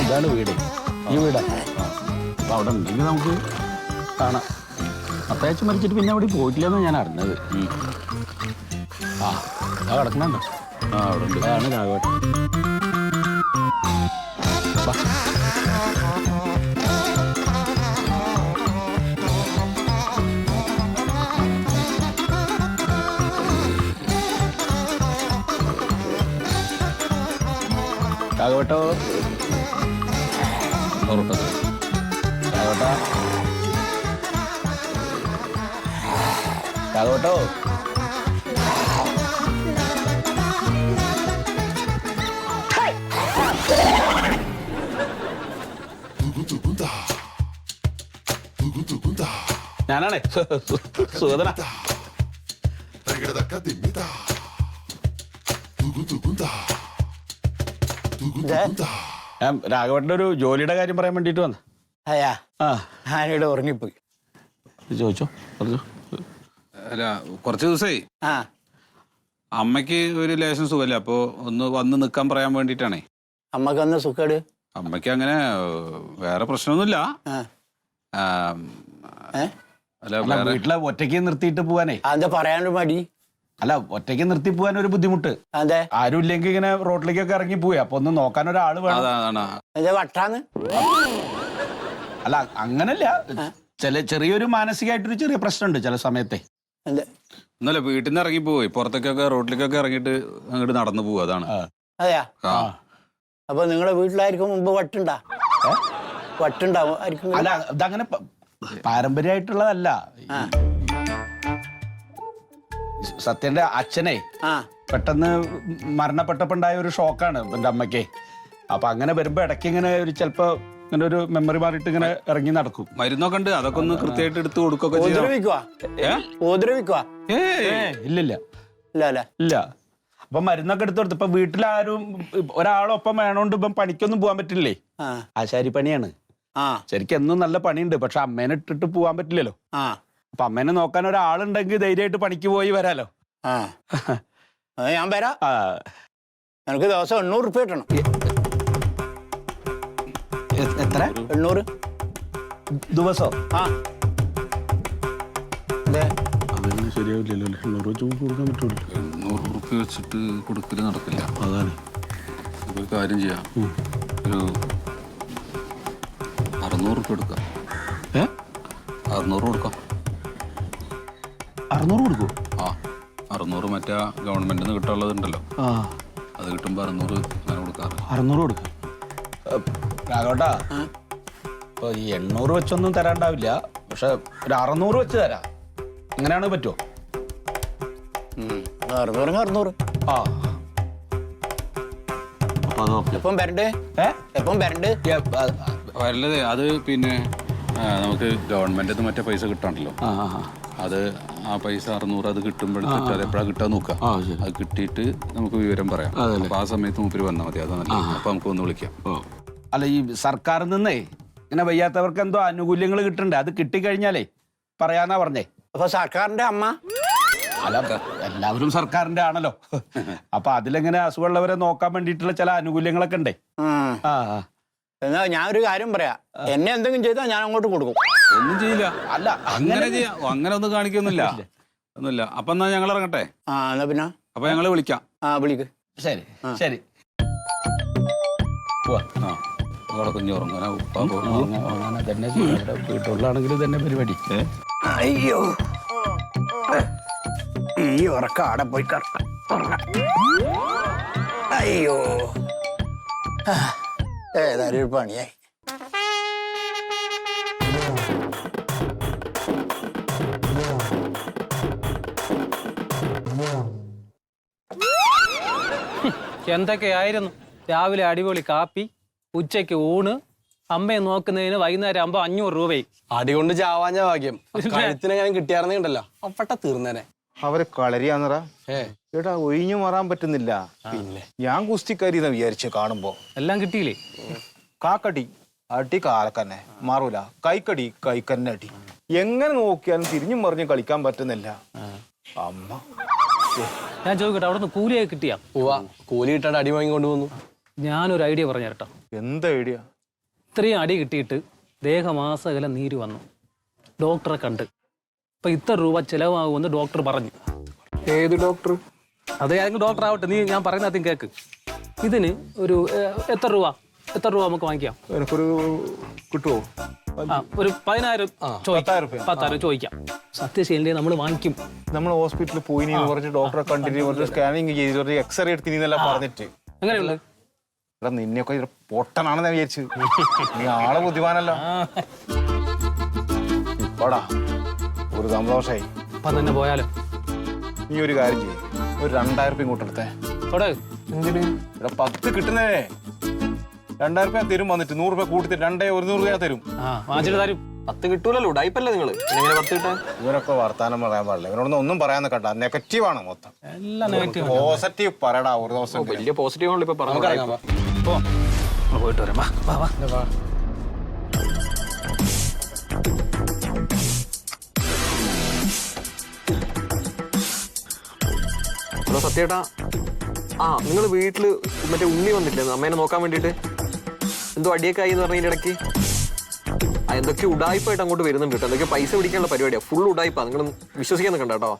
ഇതാണ് വീട്. ഈ വീടാ. അപ്പൊ അവിടെ ഉണ്ടെങ്കിൽ നമുക്ക് കാണാം. അത്താഴ്ച മരിച്ചിട്ട് പിന്നെ അവിടെ പോയിട്ടില്ലെന്നാണ് ഞാൻ അറിഞ്ഞത്. ആ കിടക്കുന്നുണ്ടോ? ആ അവിടെ ഉണ്ട്. അതാണ് രാഘവേട്ടൻ. രാഘവേട്ടോ രാഘവേട്ടോ ഞാനാണേ സുഗതന. ഞാൻ രാഘവേട്ടൻ്റെ ഒരു ജോലിയുടെ കാര്യം പറയാൻ വേണ്ടിട്ട് വന്ന. അയ്യാ ഞാനിവിടെ ഉറങ്ങിപ്പോയി. ചോദിച്ചോ പറഞ്ഞോ. അല്ല കുറച്ച് ദിവസമായി അമ്മയ്ക്ക് ഒരു ലേശം സുഖമില്ല. അപ്പൊ ഒന്ന് വന്ന് നിക്കാൻ പറയാൻ വേണ്ടിട്ടാണേ. അമ്മക്ക് അന്ന് സുഖേട്? അമ്മയ്ക്ക് അങ്ങനെ വേറെ പ്രശ്നമൊന്നുമില്ല. അല്ല വീട്ടിലെ ഒറ്റയ്ക്ക് നിർത്തിയിട്ട് പോവാനേ. അതെന്താ പറയാനൊരു മടി? അല്ല ഒറ്റയ്ക്ക് നിർത്തി പോകാൻ ഒരു ബുദ്ധിമുട്ട്. അതെ ആരും ഇല്ലെങ്കിൽ ഇങ്ങനെ റോഡിലേക്കൊക്കെ ഇറങ്ങി പോയി. അപ്പൊ ഒന്ന് നോക്കാൻ ഒരാള് വേണം. വട്ടാന്ന്? അല്ല അങ്ങനല്ല, ചെറിയൊരു മാനസികമായിട്ടൊരു ചെറിയ പ്രശ്നമുണ്ട് ചില സമയത്തെ. ഒന്നല്ല വീട്ടിൽ നിന്ന് ഇറങ്ങി പോയി പുറത്തേക്കൊക്കെ റോഡിലേക്കൊക്കെ ഇറങ്ങിയിട്ട് അങ്ങോട്ട് നടന്നു പോവുക. അതാണ്. അതെയാ? അപ്പൊ നിങ്ങളെ വീട്ടിലായിരിക്കും മുമ്പ് വട്ടുണ്ടാ? വട്ടുണ്ടാവും ആയിരിക്കും. അല്ല ഇതങ്ങനെ പാരമ്പര്യമായിട്ടുള്ളതല്ല. സത്യന്റെ അച്ഛനെ പെട്ടെന്ന് മരണപ്പെട്ടപ്പോണ്ടായ ഒരു ഷോക്കാണ് എന്റെ അമ്മയ്ക്ക്. അപ്പൊ അങ്ങനെ വരുമ്പോ ഇടയ്ക്ക് ഇങ്ങനെ ഒരു ചിലപ്പോ ഇങ്ങനെ ഒരു മെമ്മറി മാറിയിട്ട് ഇങ്ങനെ ഇറങ്ങി നടക്കും. മരുന്നൊക്കെ ഉണ്ട്, അതൊക്കെ ഒന്ന് കൃത്യമായിട്ട് എടുത്ത് കൊടുക്കൊക്കെ ഇല്ല. അപ്പൊ മരുന്നൊക്കെ എടുത്ത് കൊടുത്തു. ഇപ്പൊ വീട്ടിലാരും ഒരാളൊപ്പം വേണോണ്ട് ഇപ്പം പണിക്കൊന്നും പോകാൻ പറ്റില്ലേ. ആശാരി പണിയാണ്. ശരിക്കും എന്നും നല്ല പണിയുണ്ട്. പക്ഷെ അമ്മേനെ ഇട്ടിട്ട് പോകാൻ പറ്റില്ലല്ലോ. അപ്പൊ അമ്മേനെ നോക്കാൻ ഒരാളുണ്ടെങ്കിൽ ധൈര്യമായിട്ട് പണിക്ക് പോയി വരാലോ. ഞാൻ വരാം. എനിക്ക് ദിവസം 800 റുപ്യ കിട്ടണം. എത്ര? 800 ദിവസം? ശരിയാവില്ലല്ലോ. 800 റുപ്യ വെച്ചിട്ട് കൊടുക്കല് നടക്കില്ല. അതാണ്. ഒരു കാര്യം ചെയ്യാം, ഒരു 600 റുപ്യ എടുക്കാം. 600 കൊടുക്കാം. 600 കൊടുക്കും? 600 മറ്റേ ഗവൺമെന്റിൽ നിന്ന് കിട്ടാനുള്ളതുണ്ടല്ലോ, അത് കിട്ടുമ്പോ 600 അങ്ങനെ കൊടുക്കാറ്. 600 കൊടുക്കാം. രാഘവട്ടാ, ഇപ്പൊ ഈ 800 വെച്ചൊന്നും തരാണ്ടാവില്ല. പക്ഷെ ഒരു 600 വെച്ച് തരാം. അങ്ങനെയാണ് പറ്റുമോ? 600. എപ്പം വരണ്ടേ? എപ്പം വരണ്ടേ? വരല്ലത് അത് പിന്നെ നമുക്ക് ഗവൺമെന്റിൽ നിന്ന് മറ്റേ പൈസ കിട്ടാണ്ടല്ലോ. അത് ആ പൈസ 600 അത് കിട്ടുമ്പോഴത്തേക്ക് അത് എപ്പോഴാണ് കിട്ടാൻ നോക്കാം. അത് കിട്ടിയിട്ട് നമുക്ക് വിവരം പറയാം. അപ്പൊ ആ സമയത്ത് മൂപ്പര് വന്നാൽ മതി. അതാണ്. അപ്പൊ നമുക്ക് ഒന്ന് വിളിക്കാം. അല്ല ഈ സർക്കാരിൽ നിന്നേ ഇങ്ങനെ വയ്യാത്തവർക്ക് എന്തോ ആനുകൂല്യങ്ങൾ കിട്ടണ്ടേ? അത് കിട്ടിക്കഴിഞ്ഞാലേ പറയാന്നാ പറഞ്ഞേ. അപ്പൊ സർക്കാരിന്റെ അമ്മ? അല്ല എല്ലാവരും സർക്കാരിന്റെ ആണല്ലോ. അപ്പൊ അതിലെങ്ങനെ അസുഖമുള്ളവരെ നോക്കാൻ വേണ്ടിയിട്ടുള്ള ചില ആനുകൂല്യങ്ങളൊക്കെ ഉണ്ടേ. എന്നാ ഞാനൊരു കാര്യം പറയാം, എന്നെ എന്തെങ്കിലും ചെയ്താൽ ഞാൻ അങ്ങോട്ട് കൊടുക്കും. ഒന്നും ചെയ്യില്ല. അല്ല അങ്ങനെ ചെയ്യാം, അങ്ങനെ ഒന്നും കാണിക്കൊന്നുമില്ല. ഒന്നുമില്ല. അപ്പൊ എന്നാ ഞങ്ങൾ ഇറങ്ങട്ടെ. എന്നാ പിന്നെ അപ്പൊ ഞങ്ങള് വിളിക്കാം. വിളിക്ക്. ശരി ശരി. അവിടെ കുഞ്ഞു ഉറങ്ങാനാ തന്നെ വീട്ടുള്ളാണെങ്കിലും തന്നെ പരിപാടി. അയ്യോ, ഈ ഉറക്കം അവിടെ പോയി അയ്യോ, ഏതായാലും ഒരു പണിയായി. എന്തൊക്കെയായിരുന്നു രാവിലെ? അടിപൊളി കാപ്പി, ഉച്ചയ്ക്ക് ഊണ്, അമ്മയെ നോക്കുന്നതിന് വൈകുന്നേരം ആകുമ്പോ 500 രൂപയും. അടി കൊണ്ട് ചാവാഞ്ഞ ഭാഗ്യം. കഴുത്തിനെങ്ങനെ കിട്ടിയാർന്നുണ്ടല്ലോ അപ്പട്ട തീർന്നേനെ. അവരെ കളരിയാന്നറ ചേട്ടാ ഒഴിഞ്ഞു മാറാൻ പറ്റുന്നില്ല. പിന്നെ ഞാൻ കുസ്തിക്കാരിന്ന് വിചാരിച്ചു കാണുമ്പോ എല്ലാം കിട്ടിയില്ലേ? കാക്കടി അടി കാലക്കന്നെ മാറൂല, കൈക്കടി കൈക്കന്നെ അടി. എങ്ങനെ നോക്കിയാലും തിരിഞ്ഞും മറിഞ്ഞും കളിക്കാൻ പറ്റുന്നില്ല. അമ്മ ഞാൻ ചോദിക്കട്ടെ, അവിടെ നിന്ന് കൂലിയായി കിട്ടിയാ? കൂലി കിട്ടാണ്ട് അടി വാങ്ങി കൊണ്ടുവന്നു. ഞാനൊരു ഐഡിയ പറഞ്ഞു തരട്ടോ. എന്താ ഐഡിയ? ഇത്രയും അടി കിട്ടിയിട്ട് ദേഹമാസകലം നീര് വന്നു. ഡോക്ടറെ കണ്ട് ഇപ്പൊ ഇത്ര രൂപ ചെലവാകുമെന്ന് ഡോക്ടർ പറഞ്ഞു. ഏത് ഡോക്ടർ? അത് ഏതെങ്കിലും ഡോക്ടർ ആവട്ടെ, നീ ഞാൻ പറയുന്ന ആദ്യം കേക്ക്. ഇതിന് ഒരു എത്ര രൂപ നമുക്ക് വാങ്ങിക്കാം? എനിക്കൊരു കിട്ടുമോ? ഒരു 10,000 10,000 ചോദിക്കാം. സത്യശീലനെ നമ്മൾ വാങ്ങിക്കും. നമ്മൾ ഹോസ്പിറ്റലിൽ പോയി കുറച്ച് ഡോക്ടറെ കണ്ടിട്ട് സ്കാനിങ് ചെയ്ത് എക്സ്റേ എടുത്തിനെല്ലാം പറഞ്ഞിട്ട് എങ്ങനെയുണ്ട്? എടാ നിന്നെയൊക്കെ പൊട്ടനാണെന്ന് വിചാരിച്ചു. നീ ആളെ ബുദ്ധിമാനല്ലോ. ഇപ്പടാ ഒരു സന്തോഷായി. അപ്പം തന്നെ പോയാലോ? നീ ഒരു കാര്യം ചെയ്യും, ഒരു 2,000 രൂപ ഇങ്ങോട്ട് എടുത്തേ. എന്തിന്? ഇവിടെ 10 കിട്ടുന്നേ. 2,000 രൂപ തരും. വന്നിട്ട് 100 രൂപ കൂട്ടി 2,100 രൂപ തരും. വാങ്ങിച്ചിട്ട് തരും. 10 കിട്ടൂലല്ലോ, ഉടായിപ്പല്ലേ നിങ്ങള്. എങ്ങനെ 10 കിട്ടാൻ? ഇവരൊക്കെ വർത്താനം പറയാൻ പാടില്ല. ഇവരോടൊന്നും ഒന്നും പറയാൻ കണ്ട. നെഗറ്റീവ് ആണ് മൊത്തം. എല്ലാം നെഗറ്റീവ്. പോസിറ്റീവ് പറയടാ ഒരു ദിവസം. വലിയ പോസിറ്റീവ് ആണല്ലോ ഇപ്പൊ പറഞ്ഞു. പോയിട്ട് വരാം. വാ. ഹലോ സത്യേട്ടാ, നിങ്ങൾ വീട്ടില് മറ്റേ ഉണ്ണി വന്നിട്ടില്ലേ അമ്മേനെ നോക്കാൻ വേണ്ടിട്ട്? എന്തോ അടിയൊക്കെ ആയി എന്ന് പറഞ്ഞതിന്റെ ഇടയ്ക്ക് എന്തൊക്കെ ഉടായ്പായിട്ട് അങ്ങോട്ട് വരുന്നുണ്ട് കേട്ടോ. എന്തൊക്കെ പൈസ പിടിക്കാനുള്ള പരിപാടിയാണ്. ഫുൾ ഉടായ്പാ. നിങ്ങൾ വിശ്വസിക്കാൻ നിൽക്കണ്ട കേട്ടോ.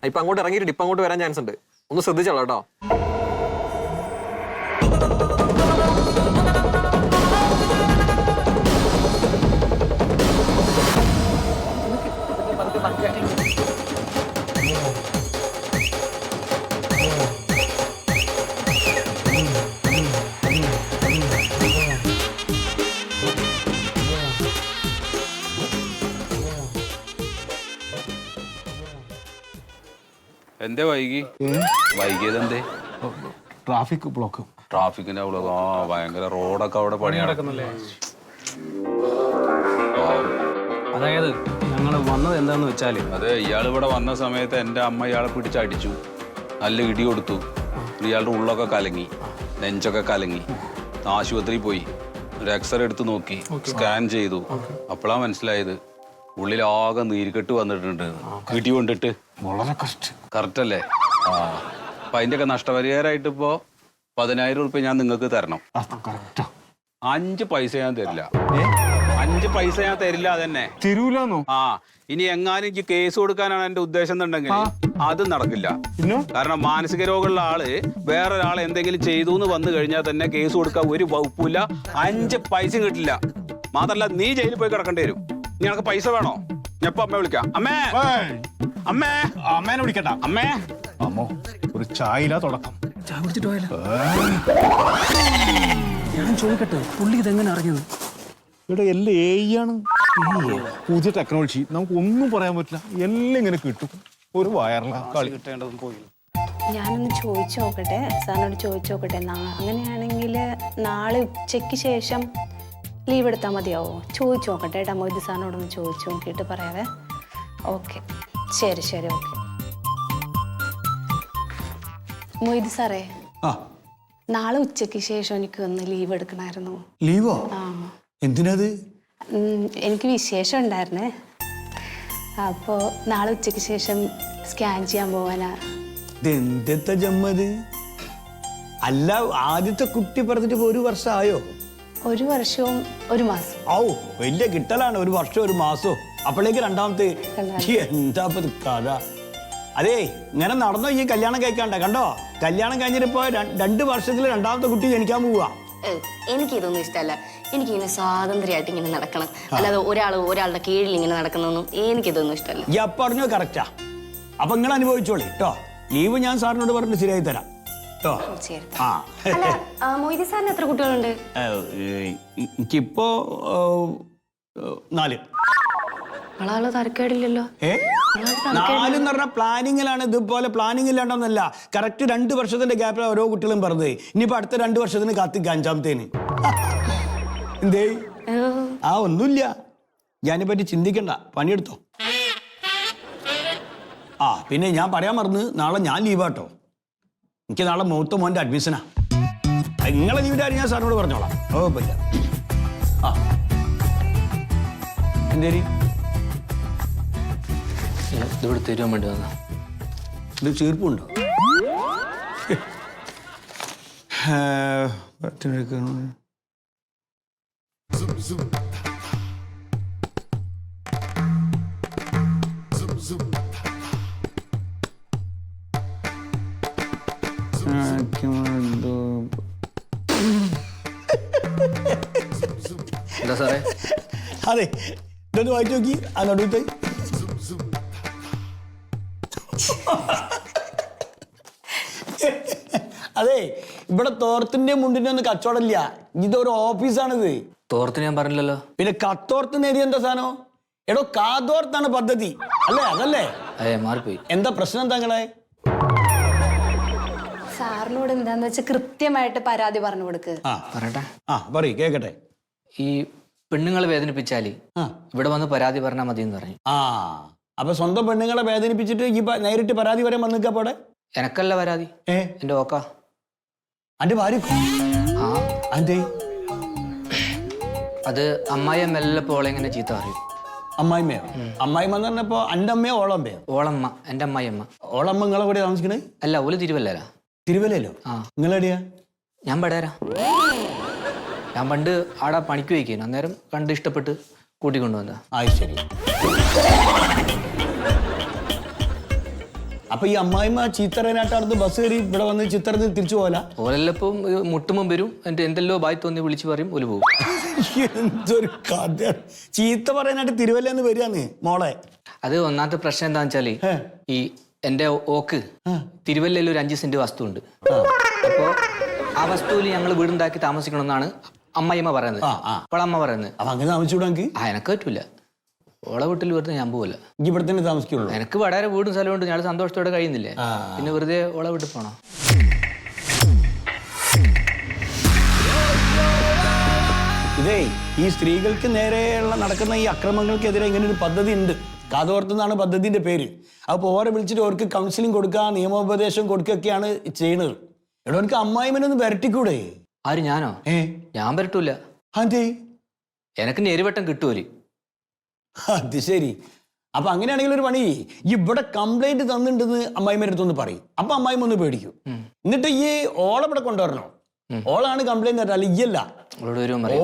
ഇപ്പൊ അങ്ങോട്ട് ഇറങ്ങിയിട്ട് ഇപ്പൊ അങ്ങോട്ട് വരാൻ ചാൻസ് ഉണ്ട്. ഒന്ന് ശ്രദ്ധിച്ചോളാം കേട്ടോ. എന്തേ വൈകിയത് എന്തേ? Traffic block. ട്രാഫിക്കിന്റെ അവിടെ ഭയങ്കര റോഡൊക്കെ അവിടെ പണി നടക്കുന്നില്ലേ? അതായത് ഞങ്ങൾ വന്നത് എന്താന്ന് വെച്ചാല്, അതെ, ഇയാൾ ഇവിടെ വന്ന സമയത്ത് എൻ്റെ അമ്മ ഇയാളെ പിടിച്ചടിച്ചു, നല്ല ഇടി കൊടുത്തു. ഇയാളുടെ ഉള്ളൊക്കെ കലങ്ങി, നെഞ്ചൊക്കെ കലങ്ങി. ആശുപത്രിയിൽ പോയി ഒരു എക്സ്റേ എടുത്ത് നോക്കി, സ്കാൻ ചെയ്തു. അപ്പോഴാണ് മനസ്സിലായത് ഉള്ളിലാകെ നീർക്കെട്ട് വന്നിട്ടുണ്ട്. ഇടി കൊണ്ടിട്ട് വളരെ കഷ്ടം. കറക്റ്റ് അല്ലേ? അപ്പൊ അതിൻ്റെയൊക്കെ നഷ്ടപരിഹാരമായിട്ട് ഇപ്പോ 10,000 രൂപ ഞാൻ നിങ്ങൾക്ക് തരണം. 5 പൈസ ഞാൻ തരില്ല. 5 പൈസ ഞാൻ തരില്ല. അതന്നെ തരൂലെന്നോ? ഇനി എങ്ങാനും എനിക്ക് കേസ് കൊടുക്കാനാണ് എന്റെ ഉദ്ദേശം എന്നുണ്ടെങ്കിൽ അത് നടക്കില്ല. കാരണം മാനസിക രോഗമുള്ള ആള് വേറൊരാൾ എന്തെങ്കിലും ചെയ്തു എന്ന് വന്നു കഴിഞ്ഞാൽ തന്നെ കേസ് കൊടുക്കാൻ ഒരു വകുപ്പില്ല. 5 പൈസ കിട്ടില്ല. മാത്രല്ല നീ ജയിലിൽ പോയി കിടക്കേണ്ടി വരും. നിനക്ക് പൈസ വേണോ? ഞാൻ ഇപ്പൊ അമ്മയെ വിളിക്കാം. അമ്മേനെ വിളിക്കണ്ട. അമ്മോ ഒരു ചായയിലാ തുടക്കം. ചായ കുടിച്ചിട്ട് പോയാലോ? ഞാൻ ചോദിക്കട്ടെ, പുള്ളി ഇതെങ്ങനെ അറിഞ്ഞത്? ഇവിടെ എല്ലാം ഏയാണ്. പുതിയ ടെക്നോളജി, നമുക്ക് ഒന്നും പറയാൻ പറ്റില്ല. എല്ലാം ഇങ്ങനെ കിട്ടും. ഒരു വയറില കളി. കിട്ടേണ്ടതും പോയി. ഞാനൊന്ന് ചോദിച്ചു നോക്കട്ടെ, സാറിനോട് ചോദിച്ചു നോക്കട്ടെ. അങ്ങനെയാണെങ്കിൽ നാളെ ഉച്ചയ്ക്ക് ശേഷം ലീവ് എടുത്താൽ മതിയാവോ? ചോദിച്ചു നോക്കട്ടെ ഏട്ടാ. മൊയ്ത് സാറിനോടൊന്ന് ചോദിച്ചു നോക്കിയിട്ട് പറയാവേ. ഓക്കെ, ശരി. ഓക്കെ മൊയ്ത് സാറേ, നാളെ ഉച്ചയ്ക്ക് ശേഷം എനിക്ക് ഒന്ന് ലീവ് എടുക്കണമായിരുന്നു. ലീവോ? എന്തിനത്? എനിക്ക് വിശേഷം ഉണ്ടായിരുന്നേ. അപ്പോൾ നാളെ ഉച്ചയ്ക്ക് ശേഷം സ്കാൻ ചെയ്യാൻ പോവാനാ. ഇതെന്തത്തെ ജമ്മത്? അല്ല, ആദ്യത്തെ കുട്ടി പറഞ്ഞിട്ട് 1 വർഷമായോ? 1 വർഷവും 1 മാസം. വലിയ കിട്ടലാണ്. 1 വർഷം 1 മാസവും. അപ്പോഴേക്ക് രണ്ടാമത്തെ. എന്താ കഥ? അതേ, ഇങ്ങനെ നടന്നോ ഈ കല്യാണം കഴിക്കാണ്ട? കണ്ടോ, കല്യാണം കഴിഞ്ഞിട്ടിപ്പോ 2 വർഷത്തിൽ രണ്ടാമത്തെ കുട്ടി ജനിക്കാൻ പോവാ. എനിക്കിതൊന്നും ഇഷ്ടമല്ല. എനിക്കിങ്ങനെ സ്വാതന്ത്ര്യമായിട്ട് ഇങ്ങനെ നടക്കണം, അല്ലാതെ ഒരാളുടെ കീഴിൽ ഇങ്ങനെ നടക്കുന്നൊന്നും എനിക്കിതൊന്നും ഇഷ്ടമല്ല. ഈ പറഞ്ഞോ കറക്റ്റാ. അപ്പൊ നിങ്ങൾ അനുഭവിച്ചോളി കേട്ടോ. ലീവ് ഞാൻ സാറിനോട് പറഞ്ഞ് ശരിയായി തരാം കേട്ടോ. മൊയ്തി സാറിന് എത്ര കുട്ടികളുണ്ട്? എനിക്കിപ്പോ 4. ആള് തരക്കേടില്ലല്ലോ. 4 എന്ന് പറഞ്ഞാൽ പ്ലാനിങ്ങിലാണ്. ഇതുപോലെ പ്ലാനിങ് ഇല്ലാണ്ടൊന്നല്ല. കറക്റ്റ് 2 വർഷത്തിന്റെ ഗ്യാപ്പിലാണ് ഓരോ കുട്ടികളും പറഞ്ഞത്. ഇനിയിപ്പോ അടുത്ത 2 വർഷത്തിന് കാത്തിക്ക 5ാമത്തേന്. എന്തേ? ആ ഒന്നുമില്ല, ഞാനെ പറ്റി ചിന്തിക്കണ്ട, പണിയെടുത്തോ. ആ പിന്നെ ഞാൻ പറയാൻ മറന്ന്, നാളെ ഞാൻ ലീവാട്ടോ. എനിക്ക് നാളെ മൂത്ത മോൻ്റെ അഡ്മിഷനാ. നിങ്ങളെ ലീവിൻ്റെ കാര്യം ഞാൻ സാറിനോട് പറഞ്ഞോളാം. ഓ പറ്റ. ആ എന്തേരി ഇതിവിടെ തരുവാൻ വേണ്ടി വന്ന ഇത് ചീർപ്പുണ്ടോ? എന്താ സാറേ? അതെ, ഇതൊന്ന് വായിച്ചു നോക്കി ആ നടുവത്തെ. അതെ, ഇവിടെ തോർത്തിന്റെ മുണ്ടിന്റെ ഒന്നും കച്ചവടമില്ല, ഇതൊരു ഓഫീസാണിത്. തോർത്തിന് ഞാൻ പറഞ്ഞില്ലല്ലോ. പിന്നെ കത്തോർത്ത് നേടി എന്താ സാധനം? എടോ കാതോർത്താണ് പദ്ധതി അല്ലേ? അതല്ലേ? അതെ, മാറിപ്പോയി. എന്താ പ്രശ്നം എന്താ നിങ്ങളെ? സാറിനോട് എന്താന്ന് വെച്ചാൽ കൃത്യമായിട്ട് പരാതി പറഞ്ഞു കൊടുക്ക്. പറയട്ടെ? പറയ് കേക്കട്ടെ. ഈ പെണ്ണുങ്ങളെ വേദനിപ്പിച്ചാല് ഇവിടെ വന്ന് പരാതി പറഞ്ഞാൽ മതി എന്ന് പറഞ്ഞു. അപ്പൊ സ്വന്തം പെണ്ണുങ്ങളെ വേദനിപ്പിച്ചിട്ട് ഈ നേരിട്ട് പരാതി പറയാൻ വന്നിക്കാ പോടെ? എനക്കല്ല പരാതി, എന്റെ ഓക്ക. അന്റെ ഭാര്യ? അതെ, അത് അമ്മായി മെല്ലപ്പോളെ എങ്ങനെ ചീത്ത പറയും. അമ്മായിമ്മയോ? അമ്മായിമ്മ എന്ന് പറഞ്ഞപ്പോ അന്റെ അമ്മയോ ഓളമ്മയോ? ഓളമ്മ, എന്റെ അമ്മായിയമ്മ. ഓളമ്മ നിങ്ങളെ കൂടെ താമസിക്കണേ? അല്ല, ഓല് തിരുവല്ല. തിരുവല്ലല്ലോ? നിങ്ങളെവിടെയാ? ഞാൻ പടേരാ. ഞാൻ പണ്ട് ആടെ പണിക്ക് വയ്ക്കുന്നു, അന്നേരം കണ്ട് ഇഷ്ടപ്പെട്ട് കൂട്ടിക്കൊണ്ടുവന്നാ. ശരി. അപ്പൊ ഈ അമ്മായിമ്മ ചീത്തറനായിട്ട് അവിടുന്ന് ബസ് കയറി ഇവിടെ വന്ന് ചിത്രത്തിൽ തിരിച്ചു പോകല? ഓലെല്ലപ്പം മുട്ടുമ്പം വരും, എന്റെ എന്തെല്ലോ ബായ് തോന്നി വിളിച്ചു പറയും, ഓല് പോകും. എന്തൊരു കഥ! ചീത്ത പറയാനായിട്ട് തിരുവല്ലെന്ന് വരികയാണ് മോളെ. അത് ഒന്നാമത്തെ പ്രശ്നം എന്താന്ന് വെച്ചാല്, ഈ എന്റെ ഓക്ക് തിരുവല്ലയിൽ ഒരു 5 സെന്റ് വസ്തു ഉണ്ട്. അപ്പോ ആ വസ്തുവിൽ ഞങ്ങൾ വീടുണ്ടാക്കി താമസിക്കണമെന്നാണ് അമ്മായിമ്മ പറയുന്നത്. അപ്പോൾ അമ്മ പറയുന്നത് അങ്ങനെ താമസിച്ചൂടാ? എനക്ക് പറ്റൂല. ഓളെ വീട്ടിൽ വെറുതെ ഞാൻ പോവില്ല. ഇവിടെ തന്നെ താമസിക്കുള്ളൂ? എനിക്ക് വളരെ വീടും സ്ഥലമുണ്ട്, ഞാൻ സന്തോഷത്തോടെ കഴിയുന്നില്ലേ, പിന്നെ വെറുതെ ഓളെ വീട്ടിൽ പോണോ? ഇതേ ഈ സ്ത്രീകൾക്ക് നേരെയുള്ള നടക്കുന്ന ഈ അക്രമങ്ങൾക്കെതിരെ ഇങ്ങനെ ഒരു പദ്ധതി ഉണ്ട്. കാതോർത്തെന്നാണ് പദ്ധതിന്റെ പേര്. അപ്പോൾ ഓരെ വിളിച്ചിട്ട് അവർക്ക് കൗൺസിലിംഗ് കൊടുക്കുക, നിയമോപദേശം കൊടുക്കുകയൊക്കെയാണ് ചെയ്യുന്നത്. എവിടെ എനിക്ക് അമ്മായിമനൊന്ന് വരട്ടിക്കൂടെ? ആര്, ഞാനോ? ഞാൻ വരട്ടൂല. അതെ, എനക്ക് നെരുവട്ടം കിട്ടൂല്. അത് ശരി. അപ്പൊ അങ്ങനെയാണെങ്കിൽ ഒരു പണി, ഇവിടെ കംപ്ലൈന്റ് തന്നിട്ടുണ്ടെന്ന് അമ്മായിമാരുടെ അടുത്തൊന്ന് പറയും. അപ്പൊ അമ്മായിമ്മ ഒന്ന് പേടിക്കും. എന്നിട്ട് ഈ ഓളെ കൊണ്ടുവരണോ? ഓളാണ് കംപ്ലൈന്റ് തരാം, ഇയ്യല്ല.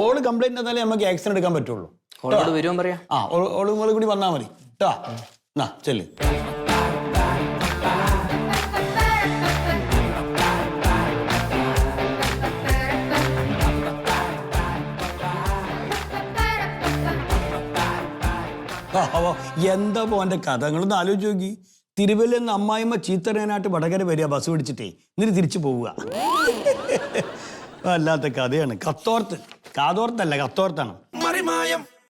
ഓള് കംപ്ലൈന്റ് തന്നാലേ നമുക്ക് ആക്ഷൻ എടുക്കാൻ പറ്റുള്ളൂ. ഓള് നിങ്ങൾ കൂടി വന്നാ മതി കേട്ടോ. എന്നാ ചെല്ല്. എന്താ പോന്റെ കഥ? നിങ്ങളൊന്ന് ആലോചിച്ച് നോക്കി. തിരുവല്ലെന്ന് അമ്മായിമ്മ ചീത്തറേനായിട്ട് വടകര വരിക ബസ് പിടിച്ചിട്ടേ, എന്നിട്ട് തിരിച്ചു പോവുക. വല്ലാത്ത കഥയാണ്. കത്തോർത്ത്, കാതോർത്തല്ല കത്തോർത്താണ്.